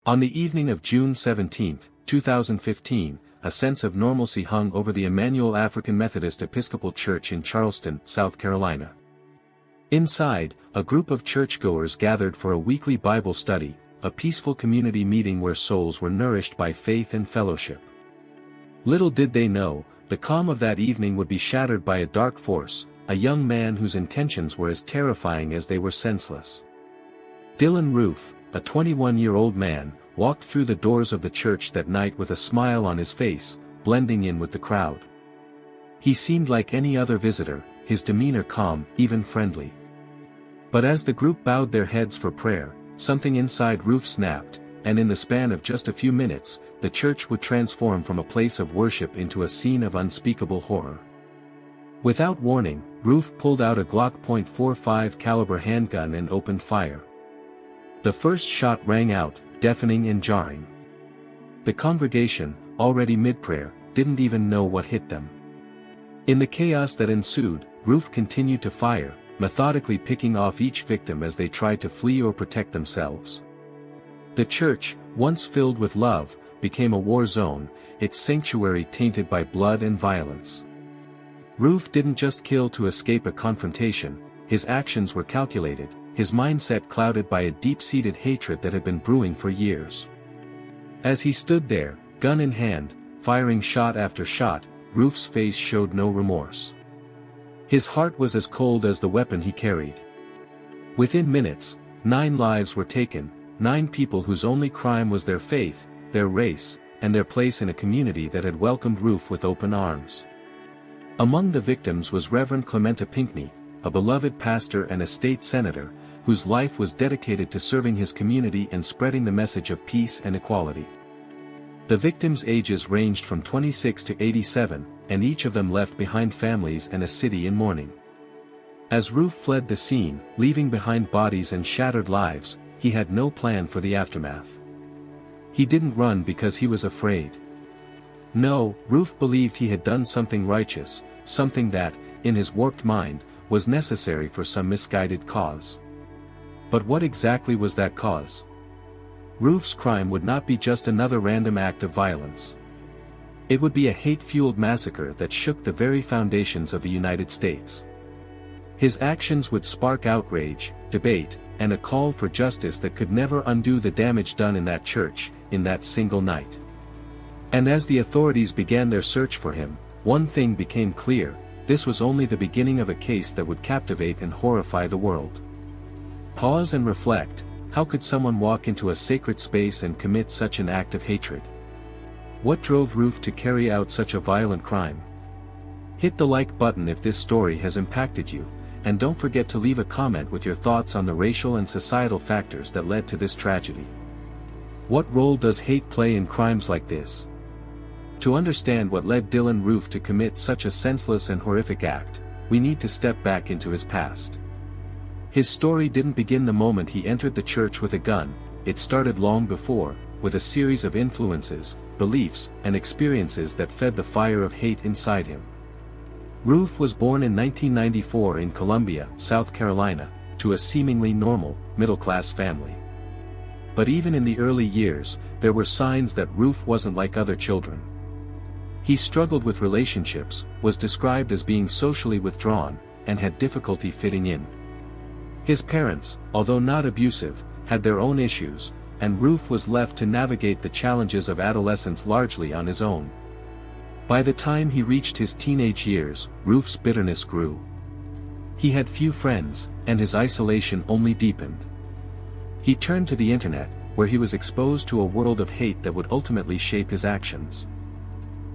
On the evening of June 17, 2015, a sense of normalcy hung over the Emanuel African Methodist Episcopal Church in Charleston, South Carolina. Inside, a group of churchgoers gathered for a weekly Bible study, a peaceful community meeting where souls were nourished by faith and fellowship. Little did they know, the calm of that evening would be shattered by a dark force, a young man whose intentions were as terrifying as they were senseless. Dylann Roof, a 21-year-old man, walked through the doors of the church that night with a smile on his face, blending in with the crowd. He seemed like any other visitor, his demeanor calm, even friendly. But as the group bowed their heads for prayer, something inside Roof snapped, and in the span of just a few minutes, the church would transform from a place of worship into a scene of unspeakable horror. Without warning, Roof pulled out a Glock .45 caliber handgun and opened fire. The first shot rang out, deafening and jarring. The congregation, already mid-prayer, didn't even know what hit them. In the chaos that ensued, Roof continued to fire, methodically picking off each victim as they tried to flee or protect themselves. The church, once filled with love, became a war zone, its sanctuary tainted by blood and violence. Roof didn't just kill to escape a confrontation, his actions were calculated, his mindset clouded by a deep-seated hatred that had been brewing for years. As he stood there, gun in hand, firing shot after shot, Roof's face showed no remorse. His heart was as cold as the weapon he carried. Within minutes, 9 lives were taken, 9 people whose only crime was their faith, their race, and their place in a community that had welcomed Roof with open arms. Among the victims was Reverend Clementa Pinckney, a beloved pastor and a state senator, whose life was dedicated to serving his community and spreading the message of peace and equality. The victims' ages ranged from 26 to 87, and each of them left behind families and a city in mourning. As Roof fled the scene, leaving behind bodies and shattered lives, he had no plan for the aftermath. He didn't run because he was afraid. No, Roof believed he had done something righteous, something that, in his warped mind, was necessary for some misguided cause. But what exactly was that cause? Roof's crime would not be just another random act of violence. It would be a hate-fueled massacre that shook the very foundations of the United States. His actions would spark outrage, debate, and a call for justice that could never undo the damage done in that church, in that single night. And as the authorities began their search for him, one thing became clear: this was only the beginning of a case that would captivate and horrify the world. Pause and reflect: how could someone walk into a sacred space and commit such an act of hatred? What drove Roof to carry out such a violent crime? Hit the like button if this story has impacted you, and don't forget to leave a comment with your thoughts on the racial and societal factors that led to this tragedy. What role does hate play in crimes like this? To understand what led Dylann Roof to commit such a senseless and horrific act, we need to step back into his past. His story didn't begin the moment he entered the church with a gun, it started long before, with a series of influences, beliefs, and experiences that fed the fire of hate inside him. Roof was born in 1994 in Columbia, South Carolina, to a seemingly normal, middle-class family. But even in the early years, there were signs that Roof wasn't like other children. He struggled with relationships, was described as being socially withdrawn, and had difficulty fitting in. His parents, although not abusive, had their own issues, and Roof was left to navigate the challenges of adolescence largely on his own. By the time he reached his teenage years, Roof's bitterness grew. He had few friends, and his isolation only deepened. He turned to the internet, where he was exposed to a world of hate that would ultimately shape his actions.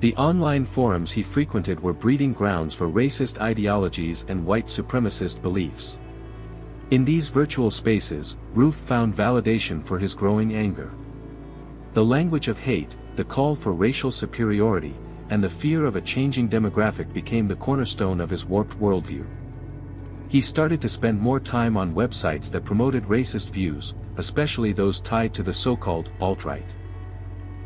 The online forums he frequented were breeding grounds for racist ideologies and white supremacist beliefs. In these virtual spaces, Roof found validation for his growing anger. The language of hate, the call for racial superiority, and the fear of a changing demographic became the cornerstone of his warped worldview. He started to spend more time on websites that promoted racist views, especially those tied to the so-called alt-right.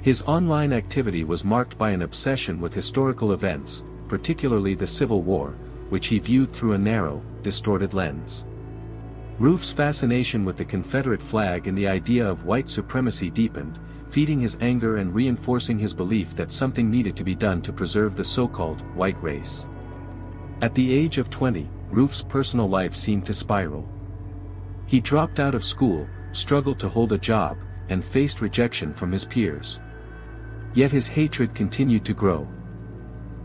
His online activity was marked by an obsession with historical events, particularly the Civil War, which he viewed through a narrow, distorted lens. Roof's fascination with the Confederate flag and the idea of white supremacy deepened, feeding his anger and reinforcing his belief that something needed to be done to preserve the so-called white race. At the age of 20, Roof's personal life seemed to spiral. He dropped out of school, struggled to hold a job, and faced rejection from his peers. Yet his hatred continued to grow.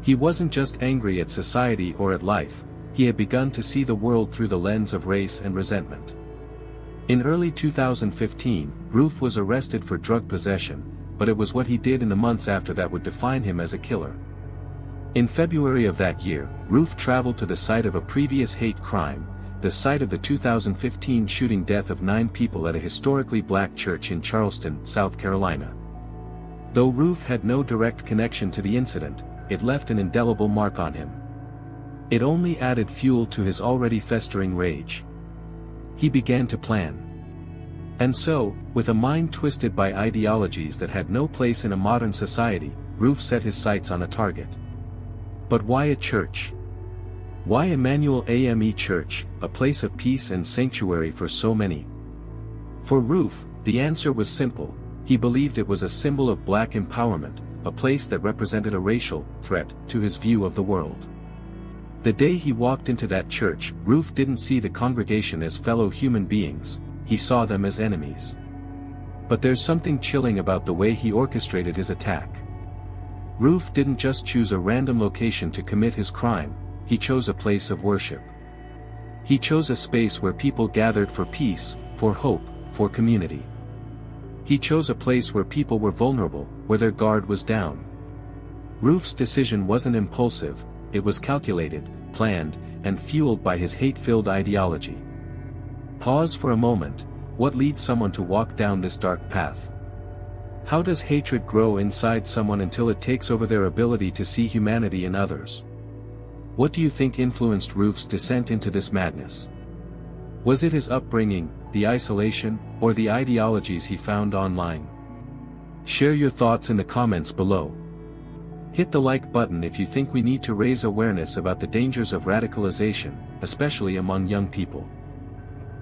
He wasn't just angry at society or at life, he had begun to see the world through the lens of race and resentment. In early 2015, Roof was arrested for drug possession, but it was what he did in the months after that would define him as a killer. In February of that year, Roof traveled to the site of a previous hate crime, the site of the 2015 shooting death of 9 people at a historically black church in Charleston, South Carolina. Though Roof had no direct connection to the incident, it left an indelible mark on him. It only added fuel to his already festering rage. He began to plan. And so, with a mind twisted by ideologies that had no place in a modern society, Roof set his sights on a target. But why a church? Why Emanuel AME Church, a place of peace and sanctuary for so many? For Roof, the answer was simple. He believed it was a symbol of black empowerment, a place that represented a racial threat to his view of the world. The day he walked into that church, Roof didn't see the congregation as fellow human beings, he saw them as enemies. But there's something chilling about the way he orchestrated his attack. Roof didn't just choose a random location to commit his crime, he chose a place of worship. He chose a space where people gathered for peace, for hope, for community. He chose a place where people were vulnerable, where their guard was down. Roof's decision wasn't impulsive, it was calculated, planned, and fueled by his hate-filled ideology. Pause for a moment. What leads someone to walk down this dark path? How does hatred grow inside someone until it takes over their ability to see humanity in others? What do you think influenced Roof's descent into this madness? Was it his upbringing, the isolation, or the ideologies he found online? Share your thoughts in the comments below. Hit the like button if you think we need to raise awareness about the dangers of radicalization, especially among young people.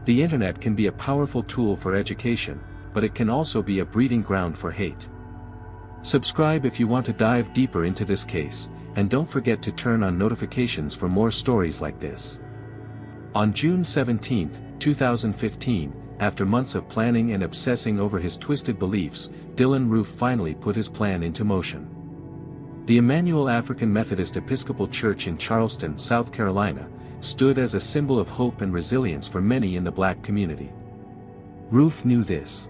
The internet can be a powerful tool for education, but it can also be a breeding ground for hate. Subscribe if you want to dive deeper into this case, and don't forget to turn on notifications for more stories like this. On June 17, 2015, after months of planning and obsessing over his twisted beliefs, Dylann Roof finally put his plan into motion. The Emanuel African Methodist Episcopal Church in Charleston, South Carolina, stood as a symbol of hope and resilience for many in the black community. Roof knew this.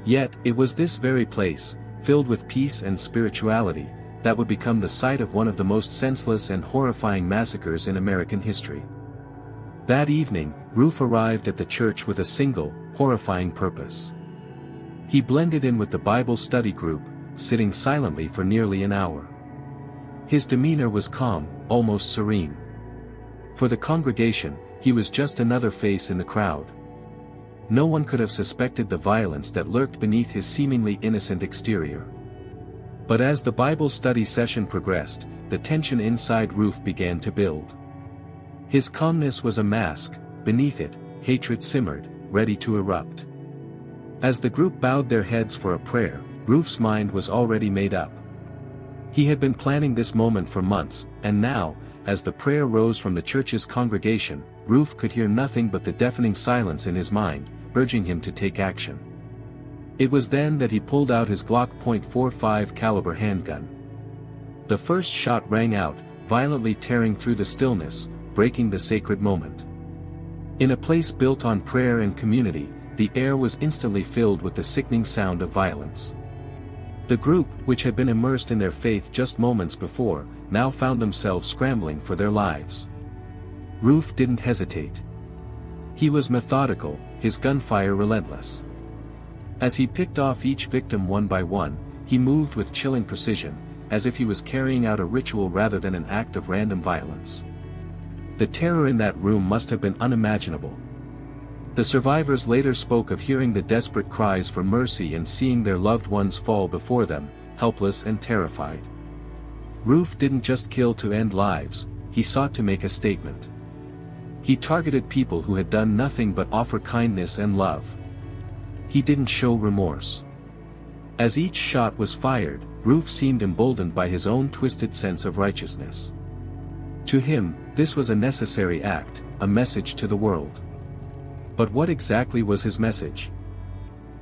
Yet, it was this very place, filled with peace and spirituality, that would become the site of one of the most senseless and horrifying massacres in American history. That evening, Roof arrived at the church with a single, horrifying purpose. He blended in with the Bible study group, sitting silently for nearly an hour. His demeanor was calm, almost serene. For the congregation, he was just another face in the crowd. No one could have suspected the violence that lurked beneath his seemingly innocent exterior. But as the Bible study session progressed, the tension inside Roof began to build. His calmness was a mask, beneath it, hatred simmered, ready to erupt. As the group bowed their heads for a prayer, Roof's mind was already made up. He had been planning this moment for months, and now, as the prayer rose from the church's congregation, Roof could hear nothing but the deafening silence in his mind, urging him to take action. It was then that he pulled out his Glock .45 caliber handgun. The first shot rang out, violently tearing through the stillness, breaking the sacred moment. In a place built on prayer and community, the air was instantly filled with the sickening sound of violence. The group, which had been immersed in their faith just moments before, now found themselves scrambling for their lives. Roof didn't hesitate. He was methodical, his gunfire relentless. As he picked off each victim one by one, he moved with chilling precision, as if he was carrying out a ritual rather than an act of random violence. The terror in that room must have been unimaginable. The survivors later spoke of hearing the desperate cries for mercy and seeing their loved ones fall before them, helpless and terrified. Roof didn't just kill to end lives, he sought to make a statement. He targeted people who had done nothing but offer kindness and love. He didn't show remorse. As each shot was fired, Roof seemed emboldened by his own twisted sense of righteousness. To him, this was a necessary act, a message to the world. But what exactly was his message?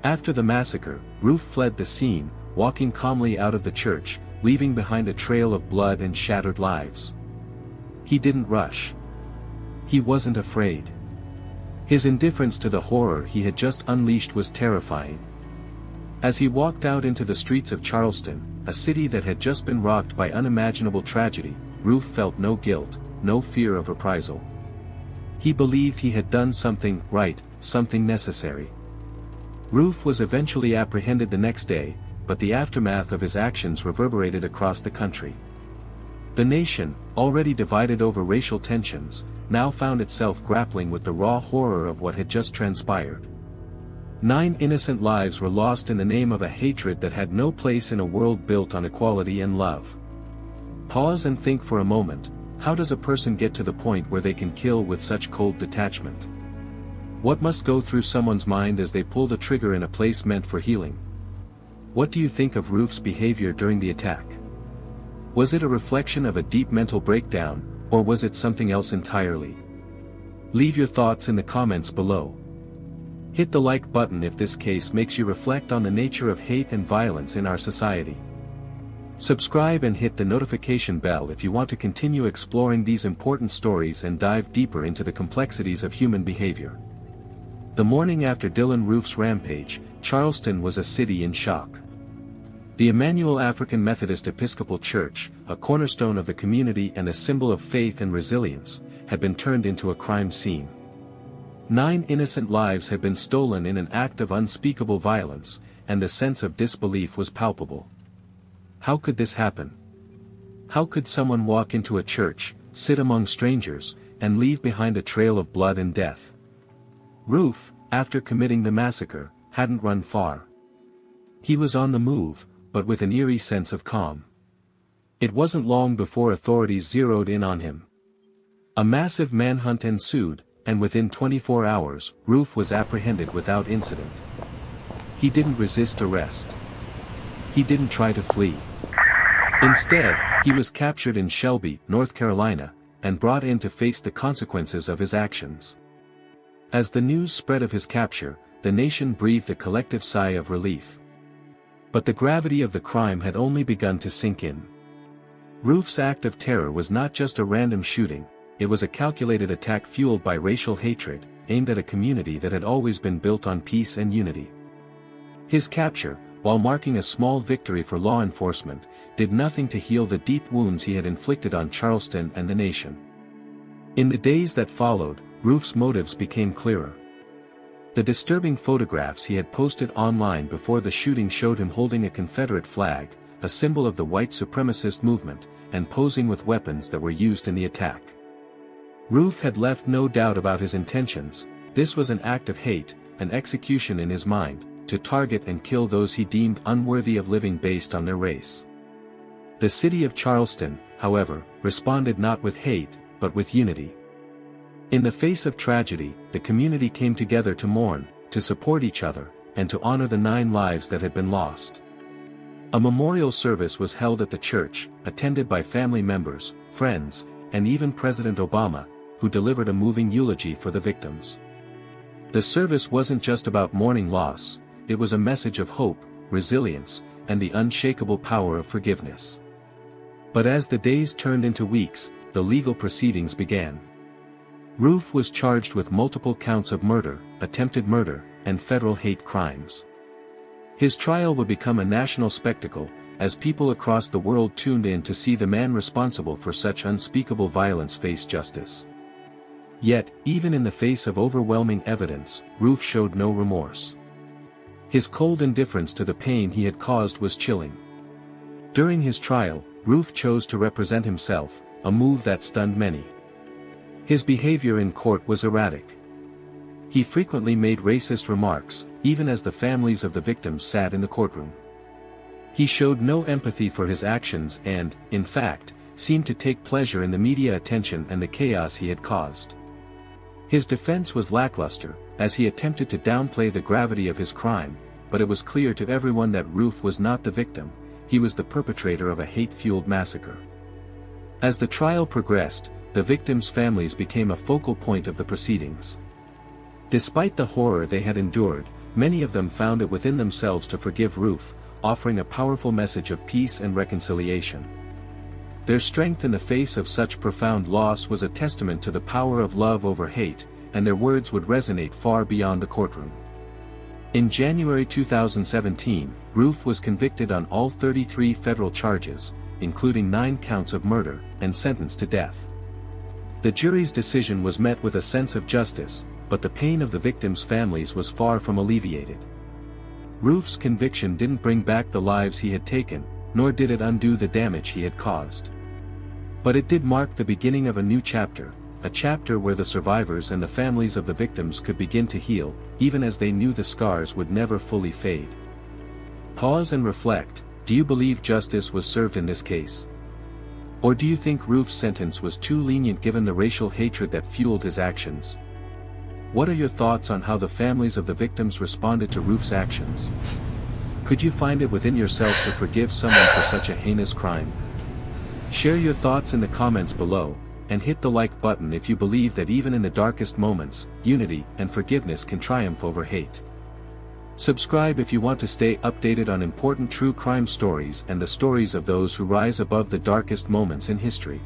After the massacre, Roof fled the scene, walking calmly out of the church, leaving behind a trail of blood and shattered lives. He didn't rush. He wasn't afraid. His indifference to the horror he had just unleashed was terrifying. As he walked out into the streets of Charleston, a city that had just been rocked by unimaginable tragedy, Roof felt no guilt, no fear of reprisal. He believed he had done something right, something necessary. Roof was eventually apprehended the next day, but the aftermath of his actions reverberated across the country. The nation, already divided over racial tensions, now found itself grappling with the raw horror of what had just transpired. 9 innocent lives were lost in the name of a hatred that had no place in a world built on equality and love. Pause and think for a moment, how does a person get to the point where they can kill with such cold detachment? What must go through someone's mind as they pull the trigger in a place meant for healing? What do you think of Roof's behavior during the attack? Was it a reflection of a deep mental breakdown, or was it something else entirely? Leave your thoughts in the comments below. Hit the like button if this case makes you reflect on the nature of hate and violence in our society. Subscribe and hit the notification bell if you want to continue exploring these important stories and dive deeper into the complexities of human behavior. The morning after Dylann Roof's rampage, Charleston was a city in shock. The Emanuel African Methodist Episcopal Church, a cornerstone of the community and a symbol of faith and resilience, had been turned into a crime scene. 9 innocent lives had been stolen in an act of unspeakable violence, and the sense of disbelief was palpable. How could this happen? How could someone walk into a church, sit among strangers, and leave behind a trail of blood and death? Roof, after committing the massacre, hadn't run far. He was on the move, but with an eerie sense of calm. It wasn't long before authorities zeroed in on him. A massive manhunt ensued, and within 24 hours, Roof was apprehended without incident. He didn't resist arrest. He didn't try to flee. Instead, he was captured in Shelby, North Carolina, and brought in to face the consequences of his actions. As the news spread of his capture, the nation breathed a collective sigh of relief. But the gravity of the crime had only begun to sink in. Roof's act of terror was not just a random shooting, it was a calculated attack fueled by racial hatred, aimed at a community that had always been built on peace and unity. His capture, while marking a small victory for law enforcement, did nothing to heal the deep wounds he had inflicted on Charleston and the nation. In the days that followed, Roof's motives became clearer. The disturbing photographs he had posted online before the shooting showed him holding a Confederate flag, a symbol of the white supremacist movement, and posing with weapons that were used in the attack. Roof had left no doubt about his intentions. This was an act of hate, an execution in his mind, to target and kill those he deemed unworthy of living based on their race. The city of Charleston, however, responded not with hate, but with unity. In the face of tragedy, the community came together to mourn, to support each other, and to honor the 9 lives that had been lost. A memorial service was held at the church, attended by family members, friends, and even President Obama, who delivered a moving eulogy for the victims. The service wasn't just about mourning loss, it was a message of hope, resilience, and the unshakable power of forgiveness. But as the days turned into weeks, the legal proceedings began. Roof was charged with multiple counts of murder, attempted murder, and federal hate crimes. His trial would become a national spectacle, as people across the world tuned in to see the man responsible for such unspeakable violence face justice. Yet, even in the face of overwhelming evidence, Roof showed no remorse. His cold indifference to the pain he had caused was chilling. During his trial, Roof chose to represent himself, a move that stunned many. His behavior in court was erratic. He frequently made racist remarks, even as the families of the victims sat in the courtroom. He showed no empathy for his actions and, in fact, seemed to take pleasure in the media attention and the chaos he had caused. His defense was lackluster, as he attempted to downplay the gravity of his crime, but it was clear to everyone that Roof was not the victim, he was the perpetrator of a hate-fueled massacre. As the trial progressed, the victims' families became a focal point of the proceedings. Despite the horror they had endured, many of them found it within themselves to forgive Roof, offering a powerful message of peace and reconciliation. Their strength in the face of such profound loss was a testament to the power of love over hate, and their words would resonate far beyond the courtroom. In January 2017, Roof was convicted on all 33 federal charges, including 9 counts of murder, and sentenced to death. The jury's decision was met with a sense of justice, but the pain of the victims' families was far from alleviated. Roof's conviction didn't bring back the lives he had taken, nor did it undo the damage he had caused. But it did mark the beginning of a new chapter, a chapter where the survivors and the families of the victims could begin to heal, even as they knew the scars would never fully fade. Pause and reflect. Do you believe justice was served in this case? Or do you think Roof's sentence was too lenient given the racial hatred that fueled his actions? What are your thoughts on how the families of the victims responded to Roof's actions? Could you find it within yourself to forgive someone for such a heinous crime? Share your thoughts in the comments below, and hit the like button if you believe that even in the darkest moments, unity and forgiveness can triumph over hate. Subscribe if you want to stay updated on important true crime stories and the stories of those who rise above the darkest moments in history.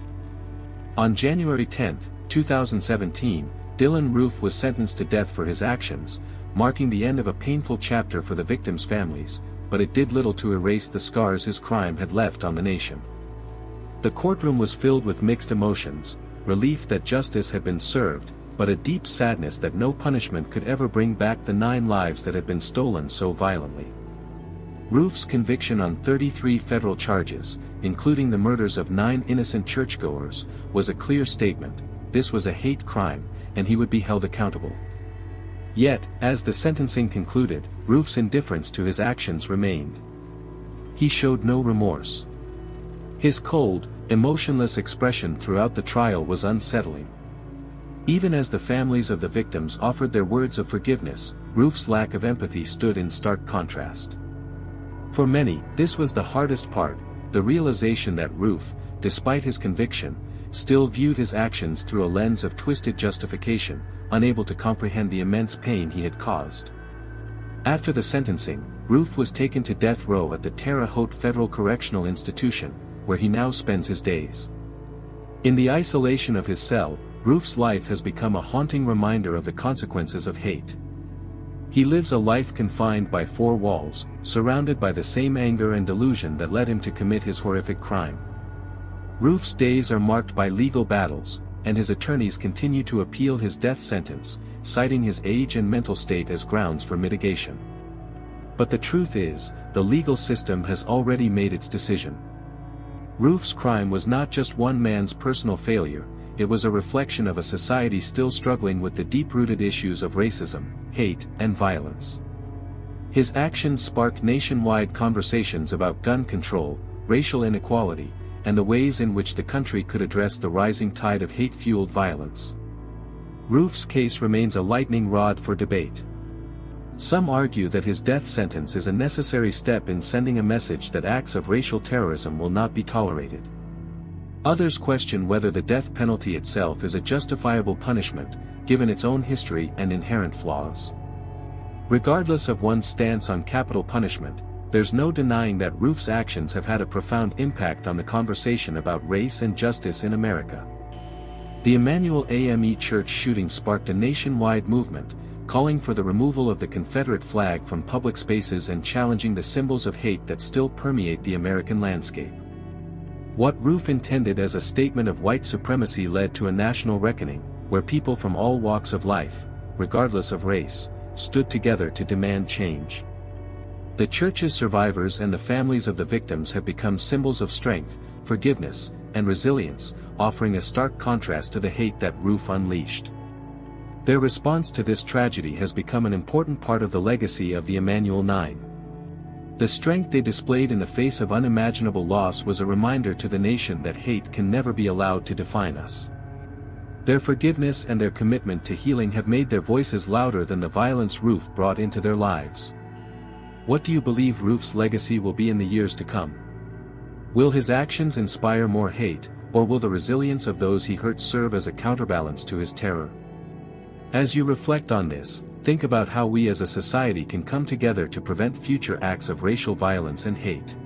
On January 10, 2017, Dylann Roof was sentenced to death for his actions, marking the end of a painful chapter for the victims' families, but it did little to erase the scars his crime had left on the nation. The courtroom was filled with mixed emotions, relief that justice had been served, but a deep sadness that no punishment could ever bring back the 9 lives that had been stolen so violently. Roof's conviction on 33 federal charges, including the murders of 9 innocent churchgoers, was a clear statement: this was a hate crime, and he would be held accountable. Yet, as the sentencing concluded, Roof's indifference to his actions remained. He showed no remorse. His cold, emotionless expression throughout the trial was unsettling. Even as the families of the victims offered their words of forgiveness, Roof's lack of empathy stood in stark contrast. For many, this was the hardest part, the realization that Roof, despite his conviction, still viewed his actions through a lens of twisted justification, unable to comprehend the immense pain he had caused. After the sentencing, Roof was taken to death row at the Terre Haute Federal Correctional Institution, where he now spends his days. In the isolation of his cell, Roof's life has become a haunting reminder of the consequences of hate. He lives a life confined by 4 walls, surrounded by the same anger and delusion that led him to commit his horrific crime. Roof's days are marked by legal battles, and his attorneys continue to appeal his death sentence, citing his age and mental state as grounds for mitigation. But the truth is, the legal system has already made its decision. Roof's crime was not just one man's personal failure, it was a reflection of a society still struggling with the deep-rooted issues of racism, hate, and violence. His actions sparked nationwide conversations about gun control, racial inequality, and the ways in which the country could address the rising tide of hate-fueled violence. Roof's case remains a lightning rod for debate. Some argue that his death sentence is a necessary step in sending a message that acts of racial terrorism will not be tolerated. Others question whether the death penalty itself is a justifiable punishment, given its own history and inherent flaws. Regardless of one's stance on capital punishment, there's no denying that Roof's actions have had a profound impact on the conversation about race and justice in America. The Emanuel AME Church shooting sparked a nationwide movement, calling for the removal of the Confederate flag from public spaces and challenging the symbols of hate that still permeate the American landscape. What Roof intended as a statement of white supremacy led to a national reckoning, where people from all walks of life, regardless of race, stood together to demand change. The church's survivors and the families of the victims have become symbols of strength, forgiveness, and resilience, offering a stark contrast to the hate that Roof unleashed. Their response to this tragedy has become an important part of the legacy of the Emanuel 9. The strength they displayed in the face of unimaginable loss was a reminder to the nation that hate can never be allowed to define us. Their forgiveness and their commitment to healing have made their voices louder than the violence Roof brought into their lives. What do you believe Roof's legacy will be in the years to come? Will his actions inspire more hate, or will the resilience of those he hurt serve as a counterbalance to his terror? As you reflect on this, think about how we as a society can come together to prevent future acts of racial violence and hate.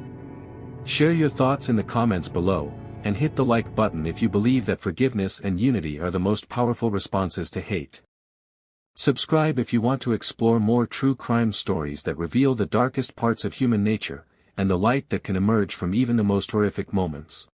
Share your thoughts in the comments below, and hit the like button if you believe that forgiveness and unity are the most powerful responses to hate. Subscribe if you want to explore more true crime stories that reveal the darkest parts of human nature, and the light that can emerge from even the most horrific moments.